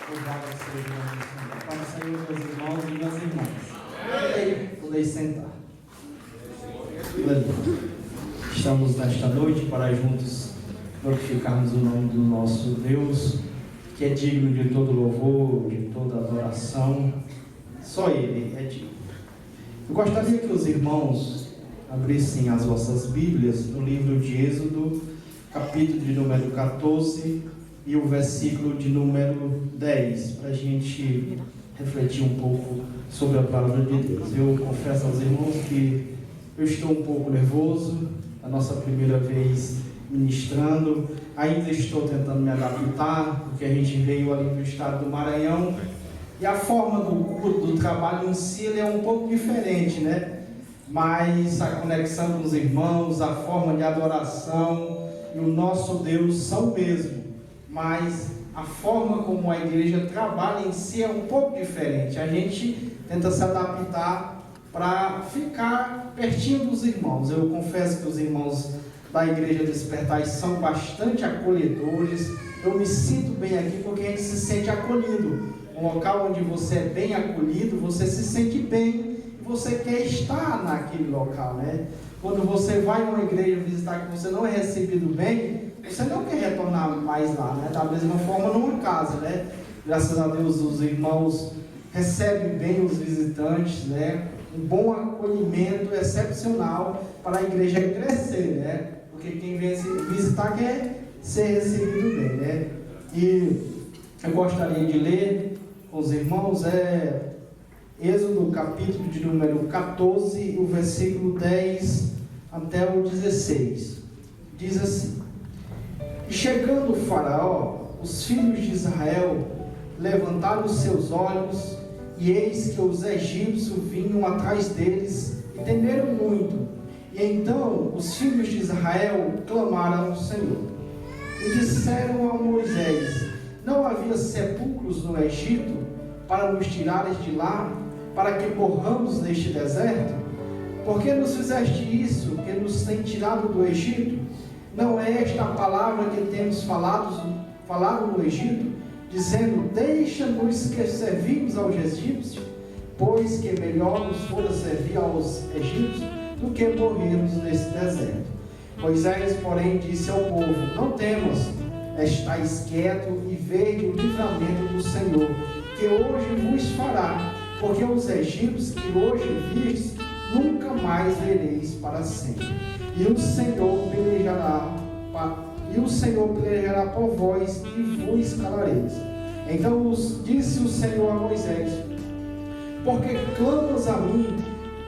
Louvado seja o nome do Senhor. Para o Senhor, meus irmãos e minhas irmãs. Podem sentar. Estamos nesta noite para juntos glorificarmos o nome do nosso Deus, que é digno de todo louvor, de toda adoração. Só Ele é digno. Eu gostaria que os irmãos abrissem as vossas Bíblias no livro de Êxodo, capítulo de número 14 e o versículo de número 10, para a gente refletir um pouco sobre a palavra de Deus. Eu confesso aos irmãos que eu estou um pouco nervoso, a nossa primeira vez ministrando, ainda estou tentando me adaptar, porque a gente veio ali do estado do Maranhão, e a forma do trabalho em si ele é um pouco diferente, né? Mas a conexão com os irmãos, a forma de adoração e o nosso Deus são o mesmo, mas a forma como a igreja trabalha em si é um pouco diferente. A gente tenta se adaptar para ficar pertinho dos irmãos. Eu confesso que os irmãos da Igreja Despertar são bastante acolhedores. Eu me sinto bem aqui porque a gente se sente acolhido. Um local onde você é bem acolhido, você se sente bem e você quer estar naquele local, né? Quando você vai a uma igreja visitar que você não é recebido bem, você não quer retornar mais lá, né? Da mesma forma numa casa, né? Graças a Deus os irmãos recebem bem os visitantes, né? Um bom acolhimento excepcional para a igreja crescer, né? Porque quem vem visitar quer ser recebido bem, né? E eu gostaria de ler com os irmãos Êxodo, capítulo de número 14, o versículo 10 até o 16. Diz assim: E chegando o Faraó, os filhos de Israel levantaram os seus olhos, e eis que os egípcios vinham atrás deles, e temeram muito. E então os filhos de Israel clamaram ao Senhor, e disseram a Moisés: Não havia sepulcros no Egito, para nos tirares de lá, para que morramos neste deserto? Por que nos fizeste isso, que nos tem tirado do Egito? Não é esta a palavra que temos falado no Egito, dizendo: Deixa-nos que servimos aos egípcios, pois que melhor nos fora servir aos egípcios do que morrermos nesse deserto. Moisés, porém, disse ao povo: Não temas, estais quieto e vede o livramento do Senhor, que hoje vos fará, porque os egípcios que hoje vistes, nunca mais vereis para sempre. E o Senhor pelejará por vós e vos calareis. Então disse o Senhor a Moisés: Porque clamas a mim,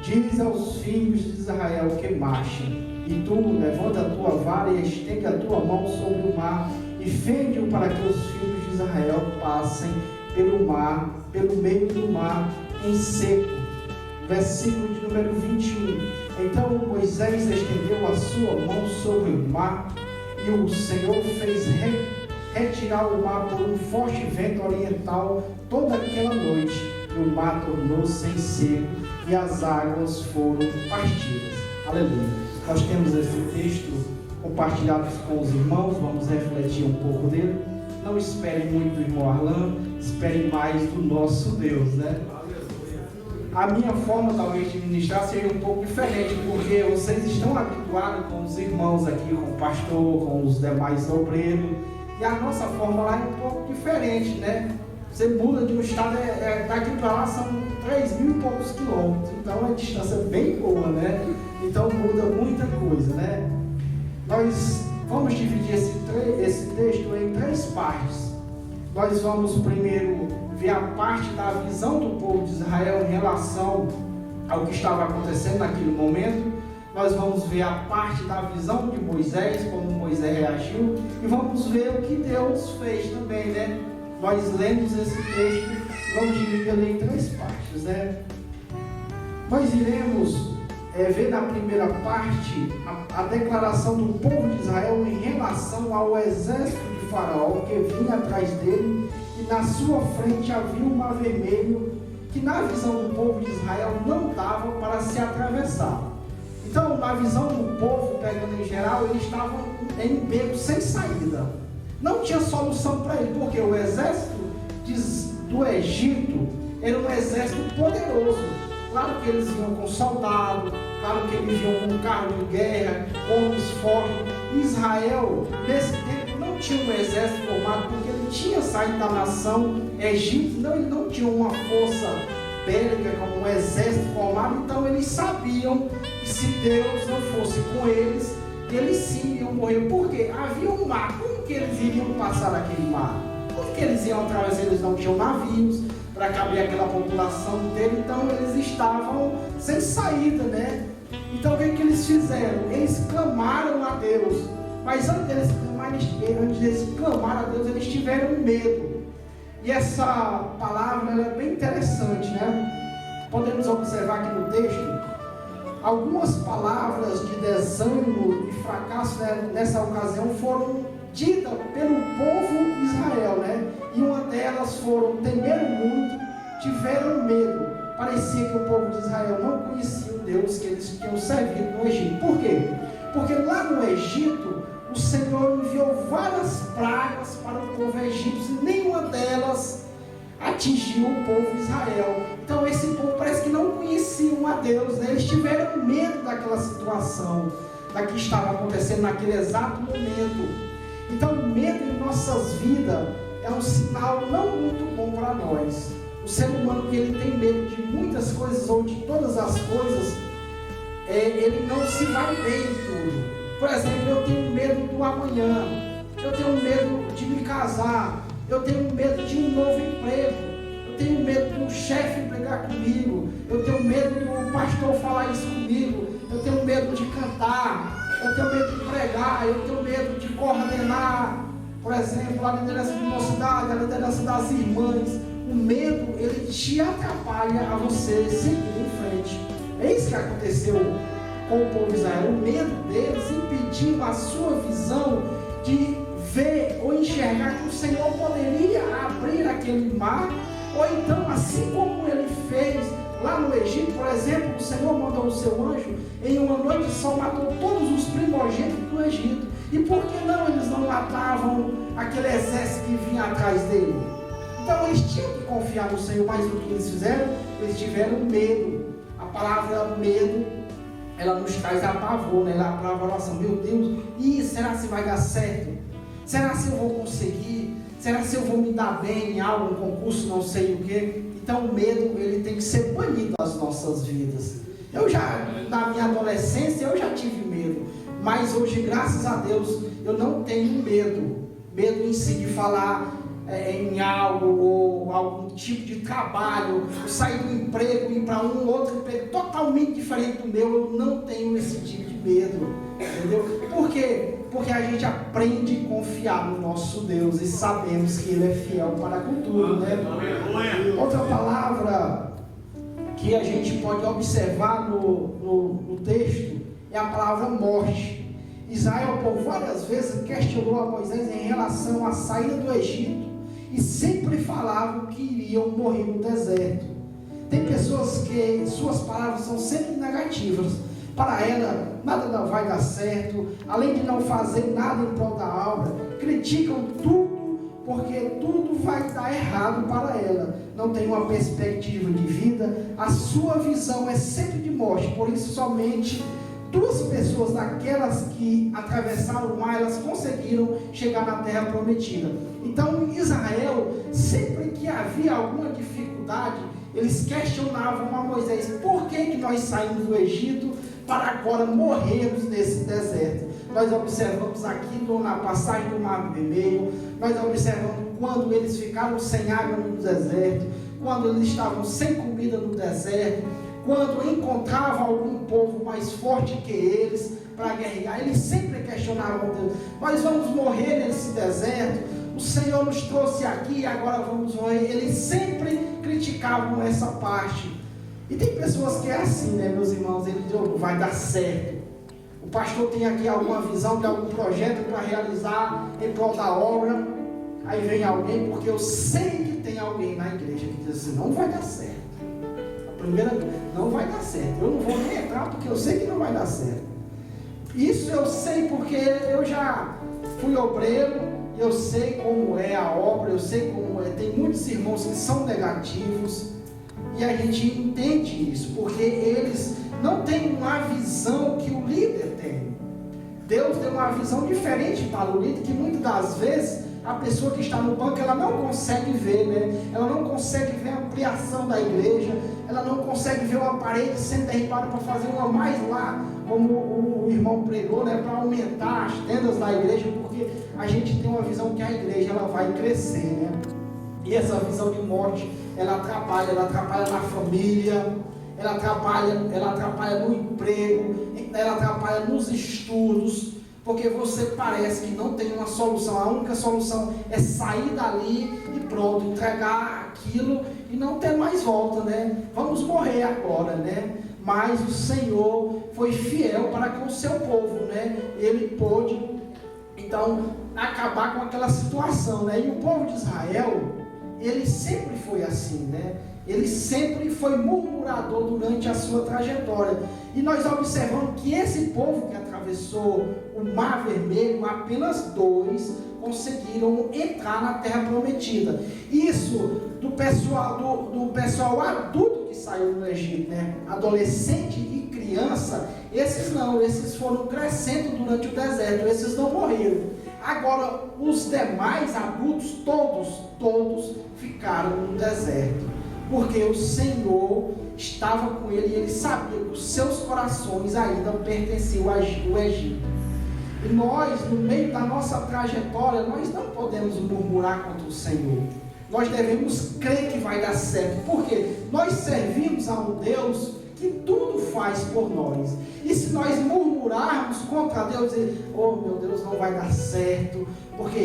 diz aos filhos de Israel que marchem. E tu levanta a tua vara e estende a tua mão sobre o mar, e fende-o para que os filhos de Israel passem pelo mar, pelo meio do mar, em seco. Versículo de número 21. Então Moisés estendeu a sua mão sobre o mar, e o Senhor fez retirar o mar por um forte vento oriental toda aquela noite, e o mar tornou-se em seco, e as águas foram partidas. Aleluia. Nós temos esse texto compartilhado com os irmãos, vamos refletir um pouco dele. Não esperem muito do irmão Arlan, esperem mais do nosso Deus, né? A minha forma talvez de ministrar seja um pouco diferente, porque vocês estão habituados com os irmãos aqui, com o pastor, com os demais obreiros, e a nossa forma lá é um pouco diferente, né? Você muda de um estado, daqui para lá são 3.000 e poucos quilômetros, então a distância é bem boa, né? Então muda muita coisa, né? Nós vamos dividir esse texto em 3 partes. Nós vamos primeiro ver a parte da visão do povo de Israel em relação ao que estava acontecendo naquele momento. Nós vamos ver a parte da visão de Moisés, como Moisés reagiu, e vamos ver o que Deus fez também, né? Nós lemos esse texto e vamos dividir ele em 3 partes, né? Nós iremos ver na primeira parte a declaração do povo de Israel em relação ao exército de Faraó que vinha atrás dele, e na sua frente havia um mar vermelho que na visão do povo de Israel não dava para se atravessar. Então, na visão do povo, pegando em geral, eles estavam em beco sem saída. Não tinha solução para ele, porque o exército do Egito era um exército poderoso. Claro que eles iam com soldados, claro que eles iam com carro de guerra, homens fortes. Israel, nesse tempo, não tinha um exército formado, porque ele tinha saído da nação Egito, ele não tinha uma força bélica como um exército formado. Então eles sabiam que se Deus não fosse com eles, eles sim iam morrer. Por quê? Havia um mar. Como que eles iriam passar aquele mar? Como que eles iam através? Eles não tinham navios para caber aquela população dele, então eles estavam sem saída, né? Então o que eles fizeram? Eles clamaram a Deus, mas antes deles clamar a Deus, eles tiveram medo. E essa palavra ela é bem interessante, né? Podemos observar aqui no texto algumas palavras de desânimo e fracasso, né, nessa ocasião foram ditas pelo povo de Israel, né? E uma delas foram: temeram muito, tiveram medo. Parecia que o povo de Israel não conhecia o Deus que eles tinham servido no Egito. Por quê? Porque lá no Egito o Senhor enviou várias pragas para o povo egípcio e nenhuma delas atingiu o povo de Israel. Então esse povo parece que não conheciam a Deus, né? Eles tiveram medo daquela situação, da que estava acontecendo naquele exato momento. Então o medo em nossas vidas é um sinal não muito bom para nós. O ser humano que ele tem medo de muitas coisas ou de todas as coisas, ele não se vai bem em tudo. Por exemplo, eu tenho medo do amanhã, eu tenho medo de me casar, eu tenho medo de um novo emprego, eu tenho medo do chefe brigar comigo, eu tenho medo do pastor falar isso comigo, eu tenho medo de cantar, eu tenho medo de pregar, eu tenho medo de coordenar, por exemplo, a liderança de mocidade, a liderança das irmãs. O medo, ele te atrapalha a você seguir em frente. É isso que aconteceu com o povo de Israel. O medo deles impediu a sua visão de ver ou enxergar que o Senhor poderia abrir aquele mar, ou então, assim como ele fez lá no Egito, por exemplo, o Senhor mandou o seu anjo, em uma noite só matou todos os primogênitos do Egito. E por que não eles não matavam aquele exército que vinha atrás dele? Então eles tinham que confiar no Senhor, mas o que eles fizeram? Eles tiveram medo. A palavra medo, ela nos traz apavor, né? Ela é a oração. Meu Deus, será se vai dar certo? Será se eu vou conseguir? Será se eu vou me dar bem em algo, um concurso, não sei o quê? Então o medo, ele tem que ser banido das nossas vidas. Na minha adolescência, eu já tive medo. Mas hoje, graças a Deus, eu não tenho medo. Medo em si de falar em algo, ou algum tipo de trabalho, sair do emprego, ir para um outro emprego totalmente diferente do meu. Eu não tenho esse tipo de medo, entendeu? Por quê? Porque a gente aprende a confiar no nosso Deus e sabemos que Ele é fiel para com tudo, né? Outra palavra que a gente pode observar no texto é a palavra morte. Israel por várias vezes questionou a Moisés em relação à saída do Egito e sempre falavam que iriam morrer no deserto. Tem pessoas que suas palavras são sempre negativas. Para ela, nada não vai dar certo, além de não fazer nada em prol da obra, criticam tudo, porque tudo vai dar errado para ela. Não tem uma perspectiva de vida, a sua visão é sempre de morte. Por isso, somente 2 pessoas daquelas que atravessaram o mar, elas conseguiram chegar na terra prometida. Então, Israel, sempre que havia alguma dificuldade, eles questionavam a Moisés: por que nós saímos do Egito para agora morrermos nesse deserto? Nós observamos aqui na passagem do Mar Vermelho, nós observamos quando eles ficaram sem água no deserto, quando eles estavam sem comida no deserto, quando encontravam algum povo mais forte que eles para guerrear, eles sempre questionavam Deus: nós vamos morrer nesse deserto, o Senhor nos trouxe aqui e agora vamos morrer. Eles sempre criticavam essa parte. E tem pessoas que é assim, né, meus irmãos? Eles dizem: vai dar certo. O pastor tem aqui alguma visão de algum projeto para realizar em prol da obra. Aí vem alguém, porque eu sei que tem alguém na igreja que diz assim: não vai dar certo. A primeira, não vai dar certo. Eu não vou nem entrar porque eu sei que não vai dar certo. Isso eu sei porque eu já fui obreiro, eu sei como é a obra, eu sei como é. Tem muitos irmãos que são negativos, e a gente entende isso, porque eles não têm uma visão que o líder tem. Deus tem uma visão diferente para o líder, que muitas das vezes a pessoa que está no banco, ela não consegue ver, né? Ela não consegue ver a ampliação da igreja, ela não consegue ver uma parede sendo derribada para fazer uma mais lá, como o irmão pregou, né? Para aumentar as tendas da igreja, porque a gente tem uma visão que a igreja ela vai crescer, né? E essa visão de morte, ela atrapalha na família, ela atrapalha no emprego, ela atrapalha nos estudos, porque você parece que não tem uma solução. A única solução é sair dali e pronto, entregar aquilo e não ter mais volta, né? Vamos morrer agora, né? Mas o Senhor foi fiel para com o seu povo, né? Ele pôde, então, acabar com aquela situação, né? E o povo de Israel, ele sempre foi assim, né? Ele sempre foi murmurador durante a sua trajetória. E nós observamos que esse povo que atravessou o Mar Vermelho, apenas 2 conseguiram entrar na Terra Prometida. Isso do pessoal adulto que saiu do Egito, né? Adolescente e criança, esses não, esses foram crescendo durante o deserto, esses não morreram. Agora, os demais adultos, todos ficaram no deserto. Porque o Senhor estava com ele e ele sabia que os seus corações ainda pertenciam ao Egito. E nós, no meio da nossa trajetória, nós não podemos murmurar contra o Senhor. Nós devemos crer que vai dar certo. Porque nós servimos a um Deus que tudo faz por nós. E se nós murmurarmos contra Deus, dizer, oh meu Deus, não vai dar certo, porque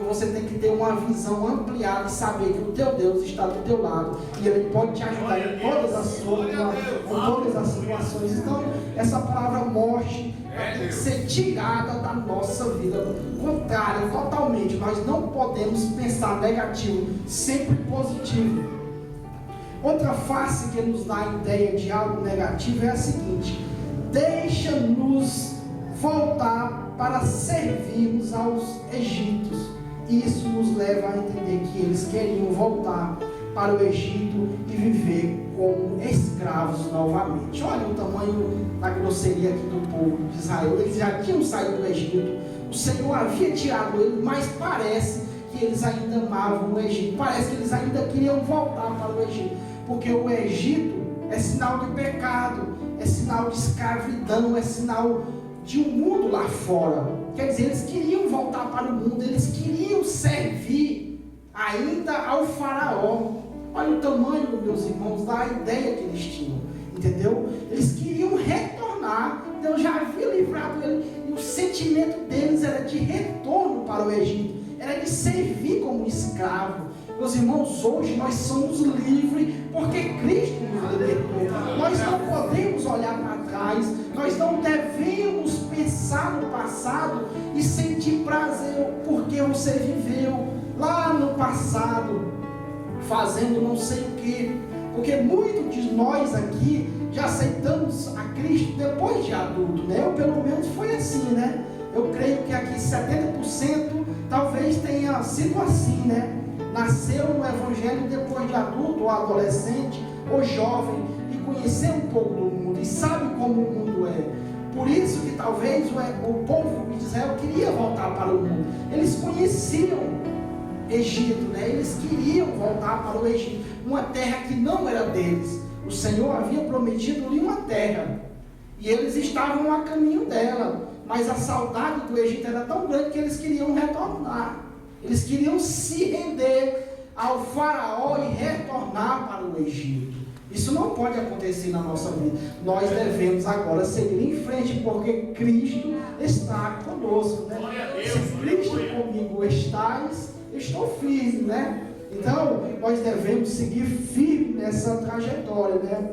você tem que ter uma visão ampliada e saber que o teu Deus está do teu lado e Ele pode te ajudar em todas as situações. Então, essa palavra morte tem que ser tirada da nossa vida, contrária, totalmente. Nós não podemos pensar negativo, sempre positivo. Outra face que nos dá a ideia de algo negativo é a seguinte: deixa-nos voltar para servirmos aos egípcios. Isso nos leva a entender que eles queriam voltar para o Egito e viver como escravos novamente. Olha o tamanho da grosseria aqui do povo de Israel. Eles já tinham saído do Egito, o Senhor havia tirado eles, mas parece que eles ainda amavam o Egito, parece que eles ainda queriam voltar para o Egito, porque o Egito é sinal de pecado, é sinal de escravidão, é sinal de um mundo lá fora. Quer dizer, eles queriam voltar para o mundo, eles queriam servir ainda ao faraó. Olha o tamanho, meus irmãos, da ideia que eles tinham, entendeu? Eles queriam retornar, Deus já havia livrado eles, e o sentimento deles era de retorno para o Egito, era de servir como escravo. Meus irmãos, hoje nós somos livres porque Cristo nos libertou. Nós não podemos olhar para trás, nós não devemos pensar no passado e sentir prazer porque você viveu lá no passado fazendo não sei o que, porque muitos de nós aqui já aceitamos a Cristo depois de adulto, né? Eu pelo menos foi assim, né? Eu creio que aqui 70% talvez tenha sido assim, né? Nasceu no Evangelho depois de adulto, ou adolescente, ou jovem, e conheceu um pouco do mundo, e sabe como o mundo é. Por isso que talvez o povo de Israel queria voltar para o mundo. Eles conheciam Egito, né? Eles queriam voltar para o Egito, uma terra que não era deles. O Senhor havia prometido-lhe uma terra, e eles estavam a caminho dela, mas a saudade do Egito era tão grande que eles queriam retornar. Eles queriam se render ao faraó e retornar para o Egito. Isso não pode acontecer na nossa vida. Nós devemos agora seguir em frente, porque Cristo está conosco, né? Se Cristo comigo estás, estou firme, né? Então, nós devemos seguir firme nessa trajetória, né?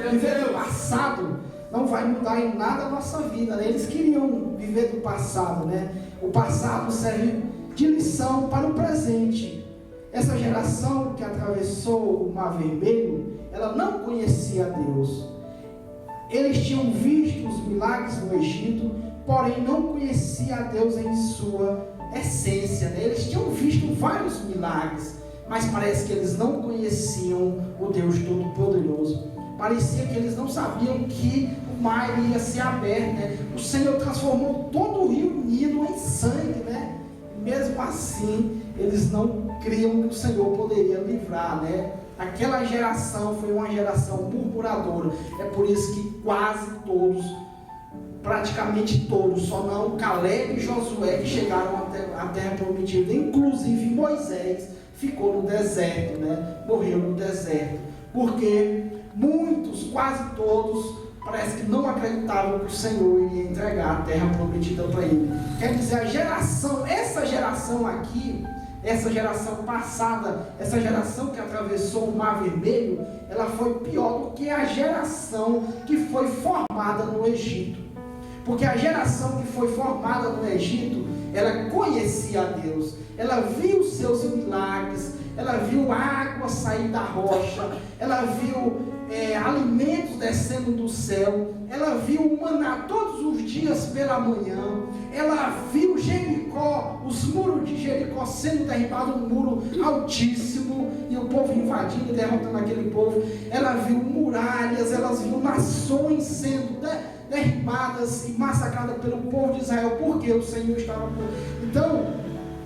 Viver do passado não vai mudar em nada a nossa vida, né? Eles queriam viver do passado, né? O passado serve de lição para o presente. Essa geração que atravessou o Mar Vermelho, ela não conhecia Deus. Eles tinham visto os milagres no Egito, porém não conhecia a Deus em sua essência, né? Eles tinham visto vários milagres, mas parece que eles não conheciam o Deus Todo-Poderoso. Parecia que eles não sabiam que o mar ia ser aberto, né? O Senhor transformou todo o rio Nilo em sangue, né? Mesmo assim, eles não criam que o Senhor poderia livrar, né? Aquela geração foi uma geração murmuradora. É por isso que quase todos, praticamente todos, só não Caleb e Josué, que chegaram à terra prometida, inclusive Moisés, ficou no deserto, né? Morreu no deserto, porque muitos, quase todos, parece que não acreditavam que o Senhor iria entregar a terra prometida para ele. Quer dizer, essa geração aqui, essa geração passada, essa geração que atravessou o Mar Vermelho, ela foi pior do que a geração que foi formada no Egito. Porque a geração que foi formada no Egito, ela conhecia a Deus, ela viu os seus milagres, ela viu água sair da rocha, ela viu alimentos descendo do céu, ela viu o maná todos os dias pela manhã, ela viu Jericó, os muros de Jericó sendo derribados, um muro altíssimo, e o povo invadindo e derrotando aquele povo. Ela viu muralhas, ela viu nações sendo derribadas e massacradas pelo povo de Israel, porque o Senhor estava por... Então,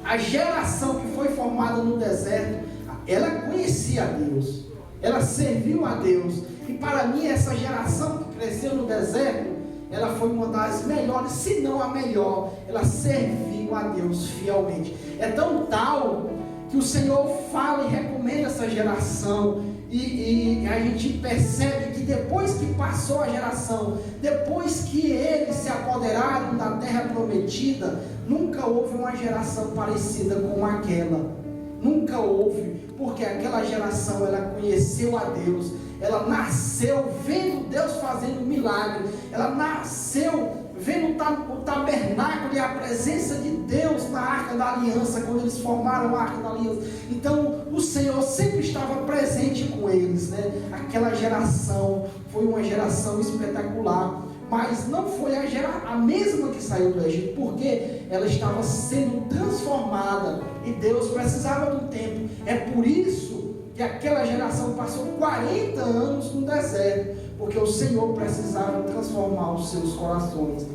a geração que foi formada no deserto, ela conhecia a Deus, ela serviu a Deus. E para mim, essa geração que cresceu no deserto, ela foi uma das melhores, se não a melhor. Ela serviu a Deus fielmente. É tão tal que o Senhor fala e recomenda essa geração. E a gente percebe que depois que passou a geração, depois que eles se apoderaram da terra prometida, nunca houve uma geração parecida com aquela. Nunca houve, porque aquela geração, ela conheceu a Deus, ela nasceu vendo Deus fazendo milagre, ela nasceu vendo o tabernáculo e a presença de Deus na Arca da Aliança, quando eles formaram a Arca da Aliança. Então o Senhor sempre estava presente com eles, né? Aquela geração foi uma geração espetacular, mas não foi a mesma que saiu do Egito, porque ela estava sendo transformada e Deus precisava do tempo. É por isso que aquela geração passou 40 anos no deserto, porque o Senhor precisava transformar os seus corações.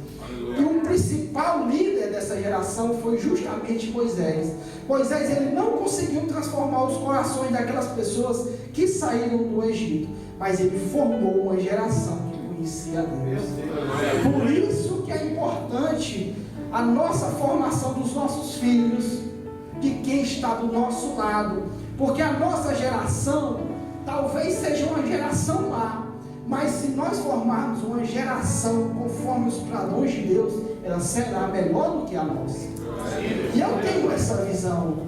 E o principal líder dessa geração foi justamente Moisés. Moisés, ele não conseguiu transformar os corações daquelas pessoas que saíram do Egito, mas ele formou uma geração que conhecia a Deus. Por isso que é importante a nossa formação dos nossos filhos, de quem está do nosso lado, porque a nossa geração talvez seja uma geração lá, mas se nós formarmos uma geração conforme os padrões de Deus, ela será melhor do que a nossa. E eu tenho essa visão.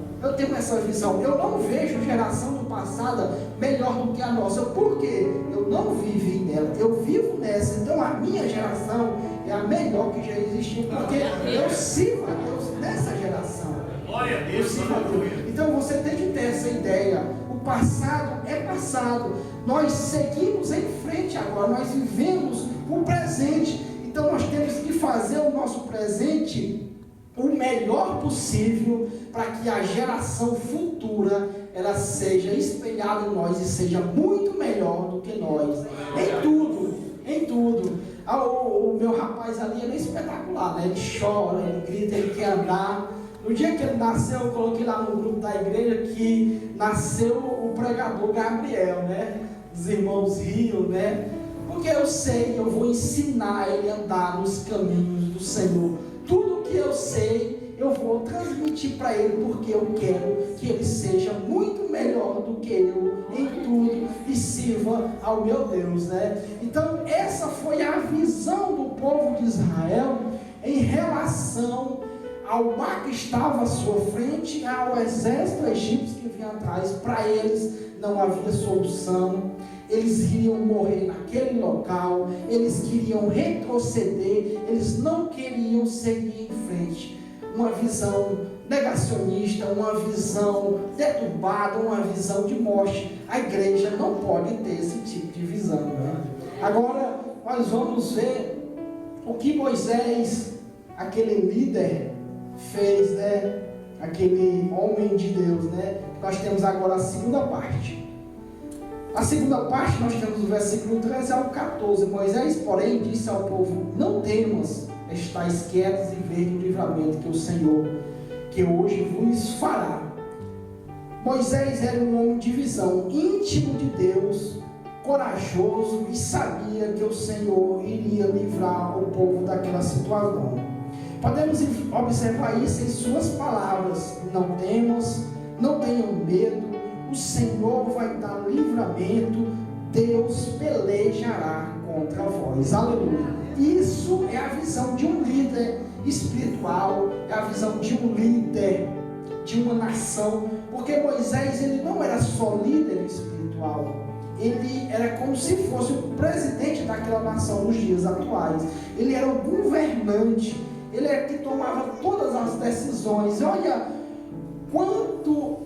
Eu não vejo geração do passado melhor do que a nossa. Por quê? Eu não vivi nela, eu vivo nessa. Então a minha geração é a melhor que já existiu, porque eu sirvo a Deus nessa geração. Eu sirvo a Deus. Então você tem que ter essa ideia. O passado é passado. Nós seguimos em frente agora. Nós vivemos o presente. Então nós temos que fazer o nosso presente o melhor possível, para que a geração futura ela seja espelhada em nós e seja muito melhor do que nós. Em tudo. O meu rapaz ali, ele é espetacular, né? Ele chora, ele grita, ele quer andar. No dia que ele nasceu, eu coloquei lá no grupo da igreja que nasceu o pregador Gabriel, né? Os irmãos riam, né? Porque eu sei, eu vou ensinar ele a andar nos caminhos do Senhor. Tudo que eu sei, eu vou transmitir para ele, porque eu quero que ele seja muito melhor do que eu em tudo e sirva ao meu Deus, né? Então essa foi a visão do povo de Israel em relação ao mar que estava à sua frente, ao exército egípcio que vinha atrás. Para eles não havia solução, eles iriam morrer naquele local, eles queriam retroceder, eles não queriam seguir em frente. Uma visão negacionista, uma visão deturbada, uma visão de morte. A igreja não pode ter esse tipo de visão, né? Agora nós vamos ver o que Moisés, aquele líder, fez, né, aquele homem de Deus, né? Nós temos agora a segunda parte. A segunda parte nós temos o versículo 13 ao 14. Moisés, porém, disse ao povo: não temas, estáis quietos e vede o livramento que o Senhor, que hoje vos fará. Moisés era um homem de visão, íntimo de Deus, corajoso, e sabia que o Senhor iria livrar o povo daquela situação. Podemos observar isso em suas palavras: não temas, não tenham medo, o Senhor vai dar livramento, Deus pelejará contra vós. Aleluia. Isso é a visão de um líder espiritual, é a visão de um líder de uma nação, porque Moisés, ele não era só líder espiritual, ele era como se fosse o presidente daquela nação nos dias atuais. Ele era o governante, ele era que tomava todas as decisões. Olha quanto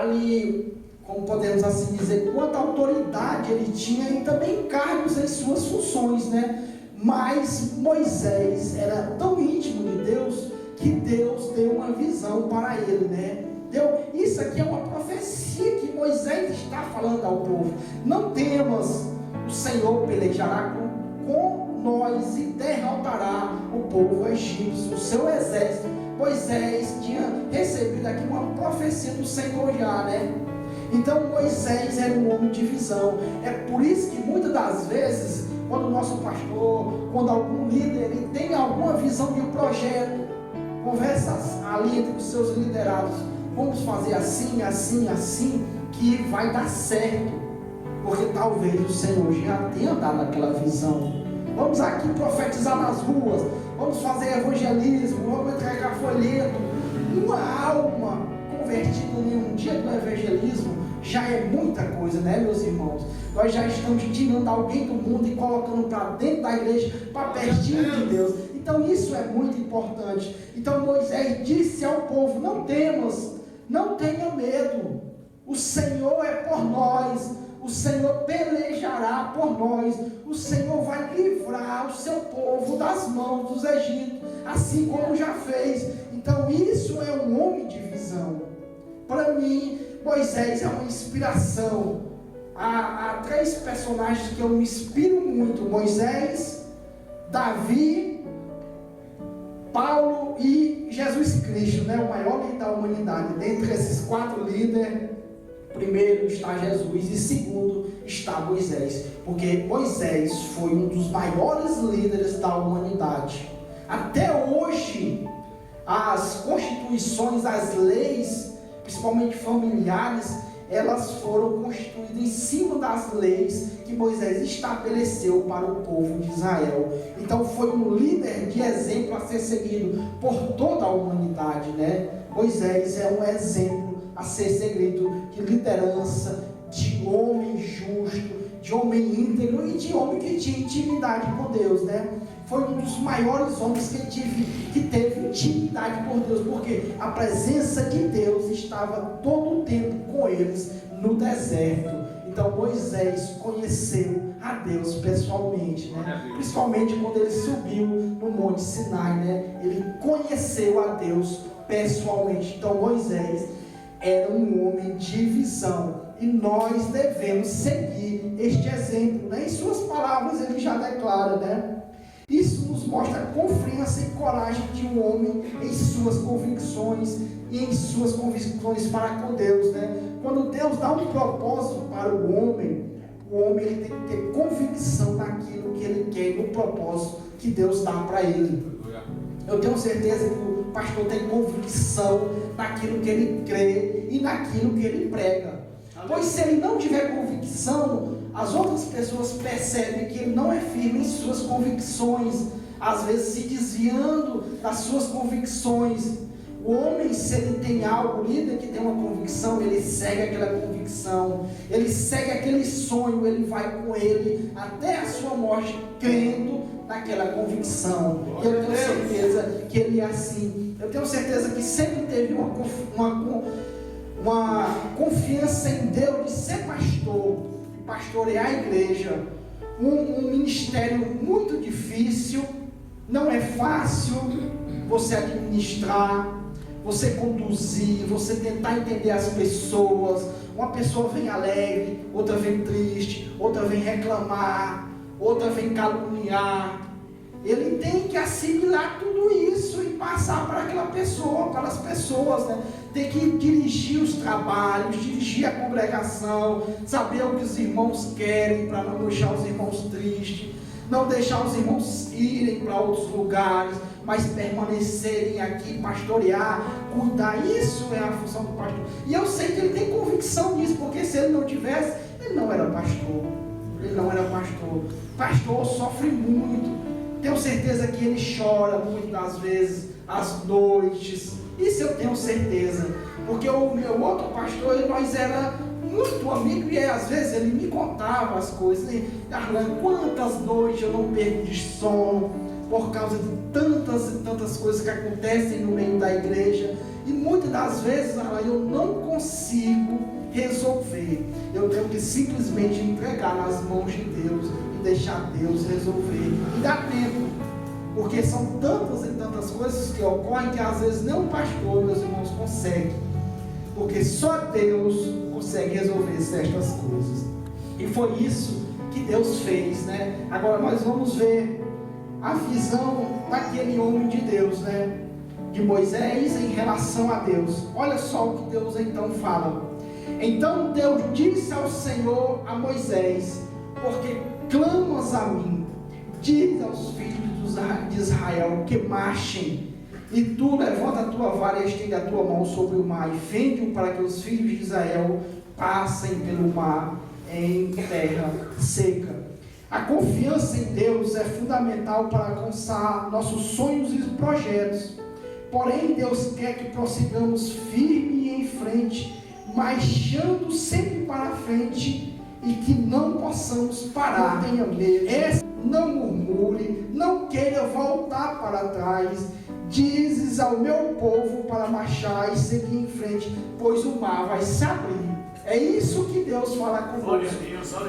ali, como podemos assim dizer, quanta autoridade ele tinha e também cargos em suas funções, né? Mas Moisés era tão íntimo de Deus que Deus deu uma visão para ele, né? Isso aqui é uma profecia que Moisés está falando ao povo: não temas, o Senhor pelejará com nós e derrotará o povo egípcio, o seu exército. Moisés tinha recebido aqui uma profecia do Senhor já, né? Então Moisés era um homem de visão. É por isso que muitas das vezes, quando o nosso pastor, quando algum líder, ele tem alguma visão de um projeto, conversa ali entre os seus liderados: vamos fazer assim, assim, assim, que vai dar certo, porque talvez o Senhor já tenha dado aquela visão. Vamos aqui profetizar nas ruas, vamos fazer evangelismo, vamos entregar folheto. Uma alma convertida em um dia do evangelismo já é muita coisa, né, meus irmãos? Nós já estamos tirando alguém do mundo e colocando para dentro da igreja, para pertinho de Deus. Então isso é muito importante. Então Moisés disse ao povo: não temas, não tenha medo, o Senhor é por nós, o Senhor pelejará por nós, o Senhor vai livrar o seu povo das mãos dos egípcios, assim como já fez. Então isso é um homem de visão. Para mim, Moisés é uma inspiração. Há três personagens que eu me inspiro muito: Moisés, Davi, Paulo e Jesus Cristo, né? O maior líder da humanidade. Dentre esses quatro líderes, primeiro está Jesus e segundo está Moisés, porque Moisés foi um dos maiores líderes da humanidade. Até hoje, as constituições, as leis, principalmente familiares, elas foram constituídas em cima das leis que Moisés estabeleceu para o povo de Israel. Então foi um líder de exemplo a ser seguido por toda a humanidade, né? Moisés é um exemplo a ser seguido de liderança, de homem justo, de homem íntegro e de homem que tinha intimidade com Deus, né? Foi um dos maiores homens que teve intimidade por Deus, porque a presença de Deus estava todo o tempo com eles no deserto. Então Moisés conheceu a Deus pessoalmente, né? Principalmente quando ele subiu no Monte Sinai, né? Ele conheceu a Deus pessoalmente. Então Moisés era um homem de visão, e nós devemos seguir este exemplo, né? Em suas palavras ele já declara, né? Isso nos mostra a confiança e coragem de um homem em suas convicções e em suas convicções para com Deus, né? Quando Deus dá um propósito para o homem ele tem que ter convicção naquilo que ele quer, no propósito que Deus dá para ele. Eu tenho certeza que o pastor tem convicção naquilo que ele crê e naquilo que ele prega. Pois se ele não tiver convicção, as outras pessoas percebem que ele não é firme em suas convicções, às vezes se desviando das suas convicções. O homem, se ele tem algo, o líder que tem uma convicção, ele segue aquela convicção, ele segue aquele sonho, ele vai com ele até a sua morte, crendo naquela convicção. E eu tenho certeza que ele é assim. Eu tenho certeza que sempre teve uma confiança em Deus de ser pastor, de pastorear a igreja. Um ministério muito difícil, não é fácil, você administrar, você conduzir, você tentar entender as pessoas. Uma pessoa vem alegre, outra vem triste, outra vem reclamar, outra vem caluniar. Ele tem que assimilar tudo isso e passar para aquela pessoa, para as pessoas, né? Tem que dirigir os trabalhos, dirigir a congregação, saber o que os irmãos querem para não deixar os irmãos tristes, não deixar os irmãos irem para outros lugares, mas permanecerem aqui, pastorear, cuidar. Isso é a função do pastor. E eu sei que ele tem convicção nisso, porque se ele não tivesse, ele não era pastor. Ele não era pastor. Pastor sofre muito. Tenho certeza que ele chora muitas vezes, às noites. Isso eu tenho certeza. Porque o meu outro pastor, nós era muito amigo, e às vezes ele me contava as coisas. E, quantas noites eu não perco de sono por causa de tantas e tantas coisas que acontecem no meio da igreja. E muitas das vezes eu não consigo resolver. Eu tenho que simplesmente entregar nas mãos de Deus e deixar Deus resolver. E dá tempo, porque são tantas e tantas coisas que ocorrem que às vezes nem o pastor, meus irmãos, consegue. Porque só Deus consegue resolver certas coisas. E foi isso que Deus fez, né? Agora nós vamos ver a visão daquele homem de Deus, né? De Moisés em relação a Deus. Olha só o que Deus então fala. Então Deus disse ao Senhor a Moisés: porque clamas a mim, diz aos filhos de Israel que marchem, e tu levanta a tua vara e estende a tua mão sobre o mar, e fende-o para que os filhos de Israel passem pelo mar em terra seca. A confiança em Deus é fundamental para alcançar nossos sonhos e projetos. Porém, Deus quer que prossigamos firme e em frente, marchando sempre para frente, e que não possamos parar. Não tenha medo, não murmure, não queira voltar para trás. Dizes ao meu povo para marchar e seguir em frente, pois o mar vai se abrir. É isso que Deus fala conosco.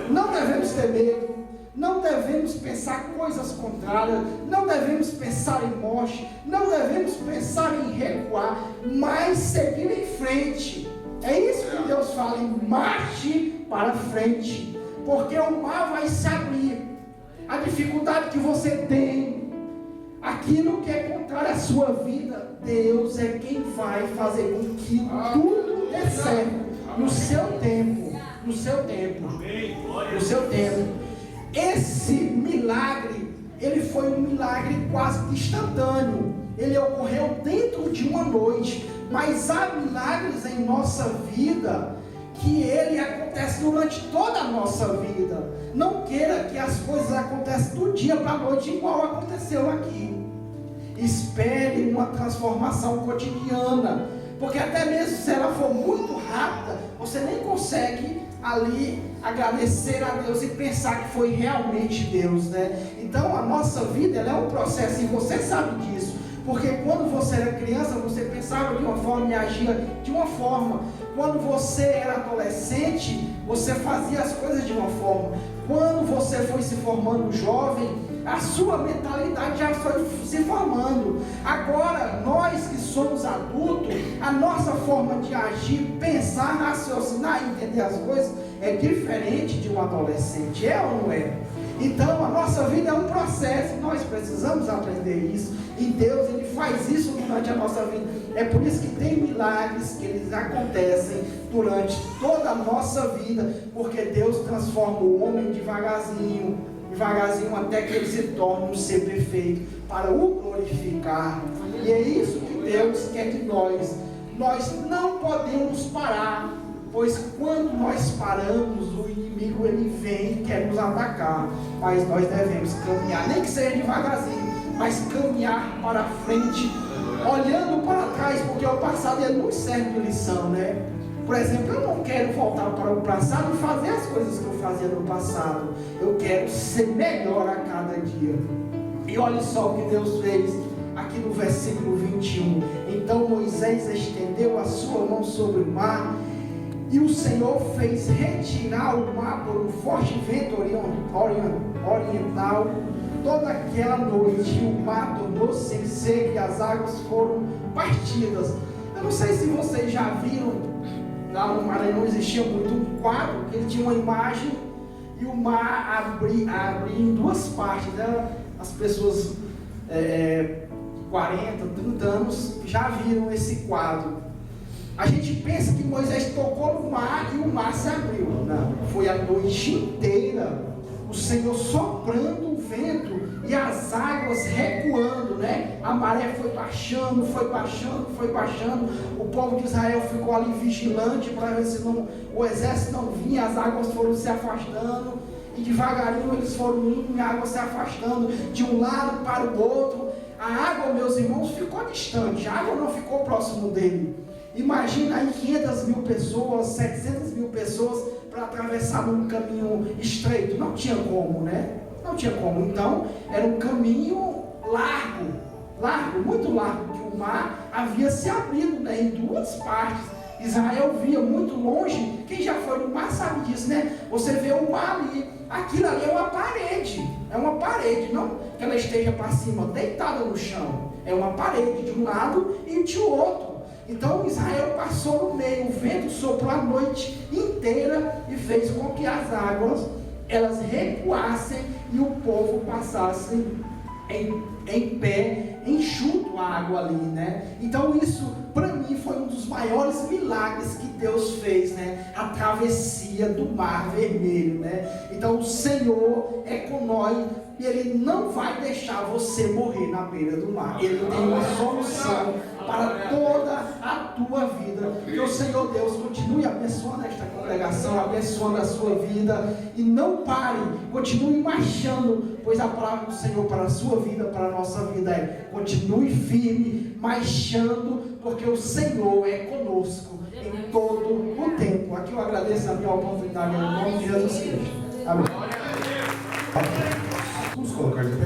Não devemos ter medo, não devemos pensar coisas contrárias, não devemos pensar em morte, não devemos pensar em recuar, mas seguir em frente. É isso que Deus fala, marche para frente, porque o mar vai se abrir. A dificuldade que você tem, aquilo que é contrário à sua vida, Deus é quem vai fazer com que tudo dê certo, no seu tempo, no seu tempo, no seu tempo. Esse milagre, ele foi um milagre quase instantâneo, ele ocorreu dentro de uma noite, mas há milagres em nossa vida, que ele acontece durante toda a nossa vida. Não queira que as coisas aconteçam do dia para a noite, igual aconteceu aqui. Espere uma transformação cotidiana, porque até mesmo se ela for muito rápida, você nem consegue ali agradecer a Deus e pensar que foi realmente Deus, né? Então a nossa vida, ela é um processo, e você sabe disso, porque quando você era criança, você pensava de uma forma e agia de uma forma. Quando você era adolescente, você fazia as coisas de uma forma. Quando você foi se formando jovem, a sua mentalidade já foi se formando. Agora, nós que somos adultos, a nossa forma de agir, pensar, raciocinar e entender as coisas é diferente de um adolescente. É ou não é? Então, a nossa vida é um processo, nós precisamos aprender isso. E Deus, Ele faz isso durante a nossa vida. É por isso que tem milagres que eles acontecem durante toda a nossa vida, porque Deus transforma o homem devagarzinho, até que ele se torne um ser perfeito, para o glorificar. E é isso que Deus quer de nós. Nós não podemos parar, pois quando nós paramos, o inimigo ele vem e quer nos atacar. Mas nós devemos caminhar, nem que seja devagarzinho, mas caminhar para frente, olhando para trás, porque o passado ele não serve de lição, né? Por exemplo, eu não quero voltar para o passado e fazer as coisas que eu fazia no passado. Eu quero ser melhor a cada dia. E olha só o que Deus fez aqui no versículo 21. Então Moisés estendeu a sua mão sobre o mar, e o Senhor fez retirar o mar por um forte vento oriental, toda aquela noite o mar tornou-se seco e as águas foram partidas. Eu não sei se vocês já viram, lá no mar não existia muito um quadro, que ele tinha uma imagem e o mar abria em duas partes, né? As pessoas 40, 30 anos já viram esse quadro. A gente pensa que Moisés tocou no mar e o mar se abriu. Não, foi a noite inteira o Senhor soprando o vento e as águas recuando, né? A maré foi baixando, foi baixando, foi baixando. O povo de Israel ficou ali vigilante para ver se o exército não vinha. As águas foram se afastando e devagarinho eles foram indo, a água se afastando de um lado para o outro. A água, meus irmãos, ficou distante, a água não ficou próximo dele. Imagina aí 500 mil pessoas, 700 mil pessoas para atravessar um caminho estreito. Não tinha como, né? Não tinha como. Então, era um caminho largo, muito largo, que o mar havia se abrido, né, em duas partes. Israel via muito longe. Quem já foi no mar sabe disso, né? Você vê o mar ali, aquilo ali é uma parede, não que ela esteja para cima, deitada no chão. É uma parede de um lado e de outro. Então Israel passou no meio, o vento soprou a noite inteira e fez com que as águas elas recuassem e o povo passasse em pé, enxuto a água ali, né? Então isso para mim foi um dos maiores milagres que Deus fez, né? A travessia do Mar Vermelho, né? Então o Senhor é com nós e Ele não vai deixar você morrer na beira do mar. Ele tem uma solução para toda a tua vida. Que o Senhor Deus continue abençoando esta congregação, abençoando a sua vida e não pare, continue marchando, pois a palavra do Senhor para a sua vida, para a nossa vida é: continue firme, marchando, porque o Senhor é conosco em todo o tempo. Aqui eu agradeço a minha oportunidade em nome de Jesus Cristo. Amém. Vamos colocar de pé.